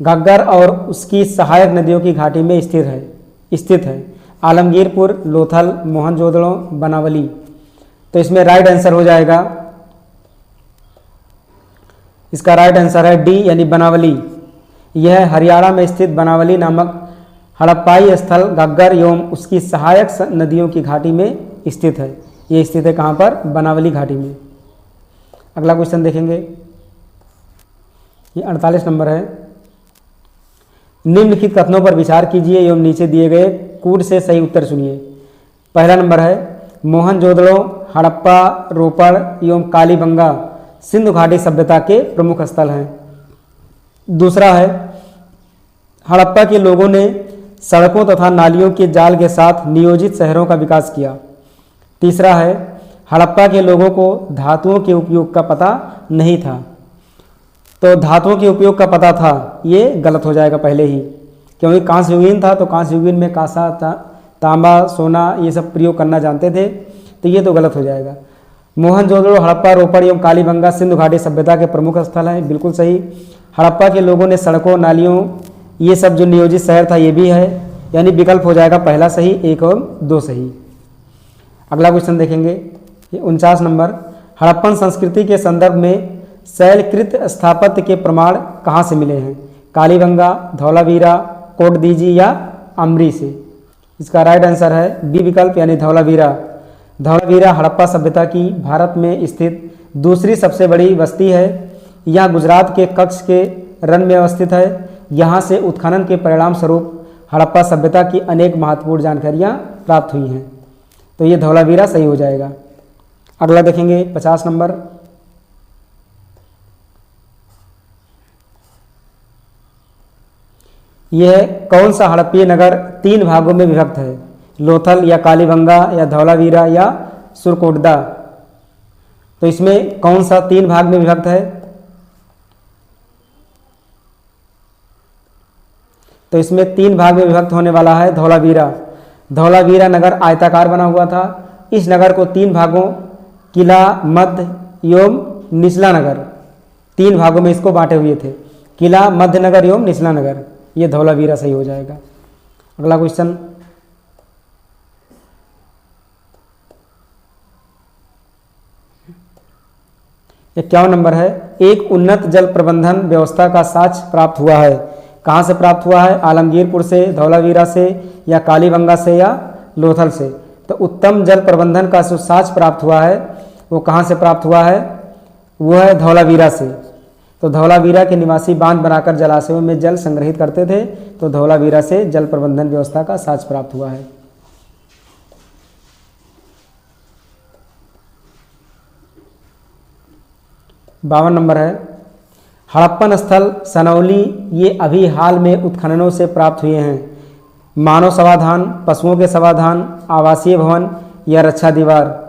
[SPEAKER 1] घग्गर और उसकी सहायक नदियों की घाटी में स्थित है? आलमगीरपुर, लोथल, मोहनजोदड़ो, बनावली? तो इसमें राइट आंसर हो जाएगा, इसका राइट आंसर है D, यानी बनावली। यह हरियाणा में स्थित बनावली नामक हड़प्पाई स्थल घग्गर एवं उसकी सहायक नदियों की घाटी में स्थित है। ये स्थित है कहाँ पर? बनावली घाटी में। अगला क्वेश्चन देखेंगे, ये 48 नंबर है, निम्नलिखित कथनों पर विचार कीजिए एवं नीचे दिए गए कूट से सही उत्तर चुनिए। पहला नंबर है, मोहनजोदड़ो, हड़प्पा, रोपड़ एवं कालीबंगा सिंधु घाटी सभ्यता के प्रमुख स्थल हैं। दूसरा है, हड़प्पा के लोगों ने सड़कों तथा नालियों के जाल के साथ नियोजित शहरों का विकास किया। तीसरा है हड़प्पा के लोगों को धातुओं के उपयोग का पता नहीं था। तो धातुओं के उपयोग का पता था, ये गलत हो जाएगा पहले ही, क्योंकि कांस्य युगीन था तो कांस्य युगीन में कांसा, तांबा, सोना ये सब प्रयोग करना जानते थे, तो ये तो गलत हो जाएगा। मोहनजोदड़ो, हड़प्पा, रोपड़ एवं कालीबंगा सिंधु घाटी सभ्यता के प्रमुख स्थल हैं, बिल्कुल सही। हड़प्पा के लोगों ने सड़कों, नालियों ये सब जो नियोजित शहर था ये भी है, यानी विकल्प हो जाएगा पहला सही, 1 और 2 सही। अगला क्वेश्चन देखेंगे 49 नंबर, हड़प्पन संस्कृति के संदर्भ में शैलकृत स्थापत्य के प्रमाण कहाँ से मिले हैं? कालीबंगा, धौलावीरा, कोटदीजी या अमरी से? इसका राइट आंसर है बी विकल्प यानी धौलावीरा। धौलावीरा हड़प्पा सभ्यता की भारत में स्थित दूसरी सबसे बड़ी बस्ती है। यह गुजरात के कच्छ के रण में अवस्थित है। यहाँ से उत्खनन के परिणाम स्वरूप हड़प्पा सभ्यता की अनेक महत्वपूर्ण जानकारियाँ प्राप्त हुई हैं। तो ये धौलावीरा सही हो जाएगा। अगला देखेंगे 50 नंबर, यह कौन सा हड़प्पीय नगर 3 भागों में विभक्त है? लोथल या कालीबंगा या धौलावीरा या सुरकोटदा? तो इसमें कौन सा 3 भाग में विभक्त है? तो इसमें 3 भाग में विभक्त होने वाला है धौलावीरा। धौलावीरा नगर आयताकार बना हुआ था। इस नगर को 3 भागों, किला, मध्य एवं निचला नगर, 3 भागों में इसको बांटे हुए थे, किला, मध्य नगर एवं निचला नगर। ये धौलावीरा सही हो जाएगा। अगला क्वेश्चन 51 नंबर है, एक उन्नत जल प्रबंधन व्यवस्था का साक्ष्य प्राप्त हुआ है। कहाँ से प्राप्त हुआ है? आलमगीरपुर से, धौलावीरा से या कालीबंगा से या लोथल से? तो उत्तम जल प्रबंधन का जो साक्ष्य प्राप्त हुआ है वो कहाँ से प्राप्त हुआ है? वो है धौलावीरा से। तो धौलावीरा के निवासी बांध बनाकर जलाशयों में जल संग्रहित करते थे। तो धौलावीरा से जल प्रबंधन व्यवस्था का साक्ष्य प्राप्त हुआ है। बावन नंबर है, हड़प्पन स्थल सनौली ये अभी हाल में उत्खननों से प्राप्त हुए हैं। मानव समाधान, पशुओं के समाधान, आवासीय भवन या रक्षा दीवार?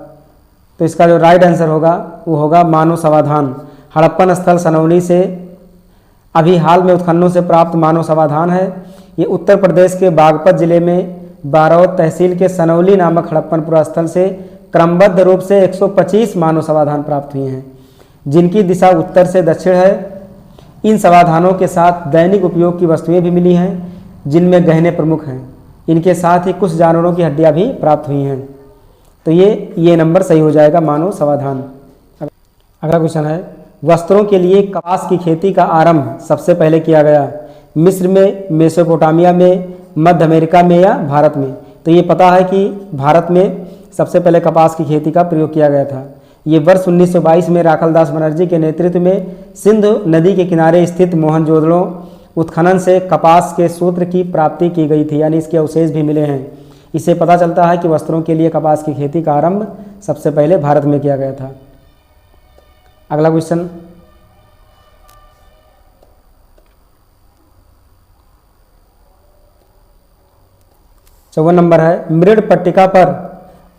[SPEAKER 1] तो इसका जो राइट आंसर होगा वो होगा मानव समाधान। हड़प्पन स्थल सनौली से अभी हाल में उत्खननों से प्राप्त मानव समाधान है। ये उत्तर प्रदेश के बागपत जिले में बारौद तहसील के सनौली नामक हड़प्पन पुरास्थल से क्रमबद्ध रूप से 125 मानव समाधान प्राप्त हुए हैं, जिनकी दिशा उत्तर से दक्षिण है। इन समाधानों के साथ दैनिक उपयोग की वस्तुएं भी मिली हैं, जिनमें गहने प्रमुख हैं। इनके साथ ही कुछ जानवरों की हड्डियां भी प्राप्त हुई हैं। तो ये नंबर सही हो जाएगा, मानव समाधान। अगला क्वेश्चन है, वस्त्रों के लिए कपास की खेती का आरंभ सबसे पहले किया गया? मिस्र में, मेसोपोटामिया में, मध्य अमेरिका में या भारत में? तो ये पता है कि भारत में सबसे पहले कपास की खेती का प्रयोग किया गया था। ये वर्ष 1922 में राखलदास बनर्जी के नेतृत्व में सिंधु नदी के किनारे स्थित मोहनजोदड़ो उत्खनन से कपास के सूत्र की प्राप्ति की गई थी, यानी इसके अवशेष भी मिले हैं। इससे पता चलता है कि वस्त्रों के लिए कपास की खेती का आरंभ सबसे पहले भारत में किया गया था। अगला क्वेश्चन, चौवन नंबर है, मृड पट्टिका पर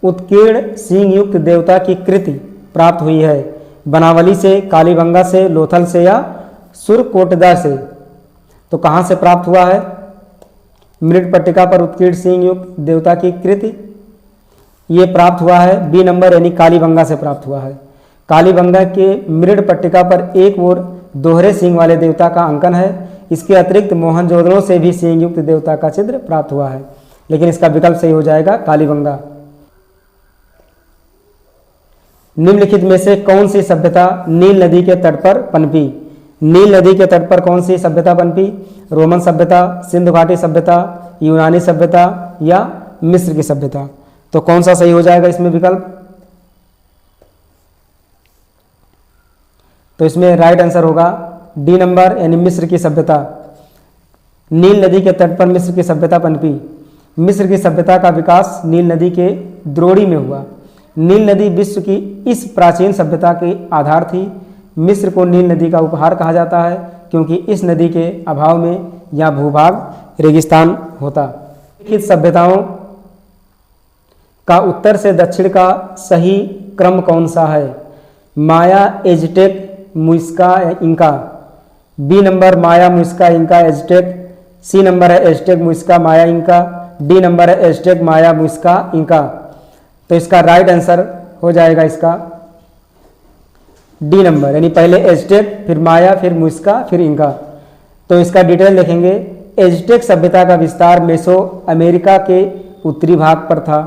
[SPEAKER 1] उत्कीर्ण सींग युक्त देवता की कृति प्राप्त हुई है। बनावली से, कालीबंगा से, लोथल से या सुरकोटदा से? तो कहाँ से प्राप्त हुआ है? मृड पट्टिका पर उत्कीर्ण सींग युक्त देवता की कृति ये प्राप्त हुआ है बी नंबर यानी कालीबंगा से प्राप्त हुआ है। कालीबंगा के मृड पट्टिका पर एक ओर दोहरे सींग वाले देवता का अंकन है। इसके अतिरिक्त मोहनजोदड़ो से भी सींग युक्त देवता का चित्र प्राप्त हुआ है, लेकिन इसका विकल्प सही हो जाएगा कालीबंगा। निम्नलिखित में से कौन सी सभ्यता नील नदी के तट पर पनपी? नील नदी के तट पर कौन सी सभ्यता पनपी? रोमन सभ्यता, सिंधु घाटी सभ्यता, यूनानी सभ्यता या मिस्र की सभ्यता? तो कौन सा सही हो जाएगा इसमें विकल्प? तो इसमें राइट आंसर होगा डी नंबर यानी मिस्र की सभ्यता। नील नदी के तट पर मिस्र की सभ्यता पनपी। मिस्र की सभ्यता का विकास नील नदी के द्रोणी में हुआ। नील नदी विश्व की इस प्राचीन सभ्यता के आधार थी। मिस्र को नील नदी का उपहार कहा जाता है, क्योंकि इस नदी के अभाव में यह भूभाग रेगिस्तान होता। लिखित सभ्यताओं का उत्तर से दक्षिण का सही क्रम कौन सा है? माया, एज़टेक, मुइस्का या इंका। बी नंबर माया, मुइस्का, इंका, एज़टेक। सी नंबर है एज़टेक, मुइस्का, माया, इंका। डी नंबर है एज़टेक, माया, मुइस्का, इंका। तो इसका राइट आंसर हो जाएगा इसका डी नंबर, यानी पहले एज़टेक, फिर माया, फिर मुइस्का, फिर इंका। तो इसका डिटेल देखेंगे। एज़टेक सभ्यता का विस्तार मेसो अमेरिका के उत्तरी भाग पर था।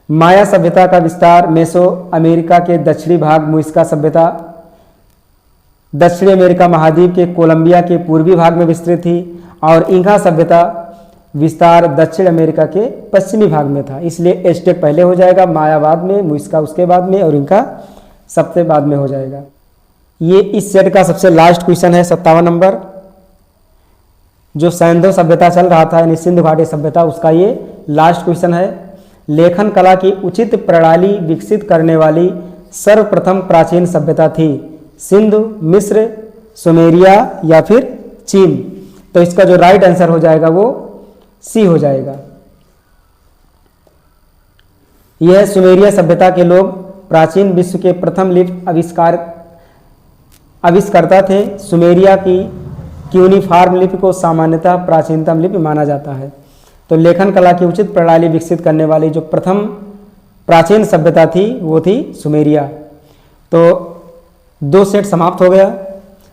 [SPEAKER 1] माया सभ्यता का विस्तार मेसो अमेरिका के दक्षिणी भाग, मुइस्का सभ्यता दक्षिणी अमेरिका महाद्वीप के कोलंबिया के पूर्वी भाग में विस्तृत थी और इंका सभ्यता विस्तार दक्षिण अमेरिका के पश्चिमी भाग में था। इसलिए एज़टेक पहले हो जाएगा, माया बाद में, मुइस्का उसके बाद में और इंका सबसे बाद में हो जाएगा। ये इस सेट का सबसे लास्ट क्वेश्चन है, 57 नंबर। जो सैंधव सभ्यता चल रहा था यानी सिंधु घाटी सभ्यता, उसका ये लास्ट क्वेश्चन है। लेखन कला की उचित प्रणाली विकसित करने वाली सर्वप्रथम प्राचीन सभ्यता थी सिंधु, मिस्र, सुमेरिया या फिर चीन। तो इसका जो राइट आंसर हो जाएगा वो सी हो जाएगा। यह सुमेरिया सभ्यता के लोग प्राचीन विश्व के प्रथम लिपि आविष्कर्ता थे। सुमेरिया की क्यूनिफॉर्म लिपि को सामान्यतः प्राचीनतम लिपि माना जाता है। तो लेखन कला की उचित प्रणाली विकसित करने वाली जो प्रथम प्राचीन सभ्यता थी वो थी सुमेरिया। तो 2 सेट समाप्त हो गया।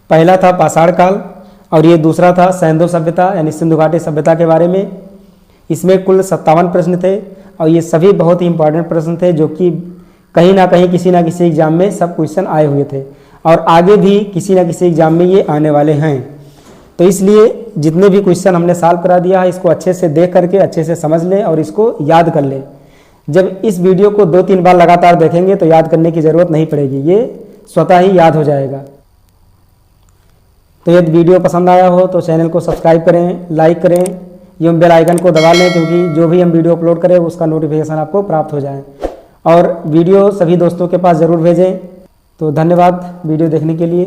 [SPEAKER 1] पहला था पाषाण काल और ये दूसरा था सैंधव सभ्यता यानी सिंधु घाटी सभ्यता के बारे में। इसमें कुल 57 प्रश्न थे और ये सभी बहुत ही इंपॉर्टेंट प्रश्न थे जो कि कहीं ना कहीं किसी ना किसी एग्जाम में सब क्वेश्चन आए हुए थे और आगे भी किसी ना किसी एग्जाम में ये आने वाले हैं। तो इसलिए जितने भी क्वेश्चन हमने सॉल्व करा दिया है इसको अच्छे से देख करके अच्छे से समझ लें और इसको याद कर लें। जब इस वीडियो को 2-3 बार लगातार देखेंगे तो याद करने की ज़रूरत नहीं पड़ेगी, ये स्वतः ही याद हो जाएगा। तो यदि वीडियो पसंद आया हो तो चैनल को सब्सक्राइब करें, लाइक करें एवं बेल आइकन को दबा लें क्योंकि जो भी हम वीडियो अपलोड करें उसका नोटिफिकेशन आपको प्राप्त हो जाए। और वीडियो सभी दोस्तों के पास ज़रूर भेजें। तो धन्यवाद वीडियो देखने के लिए।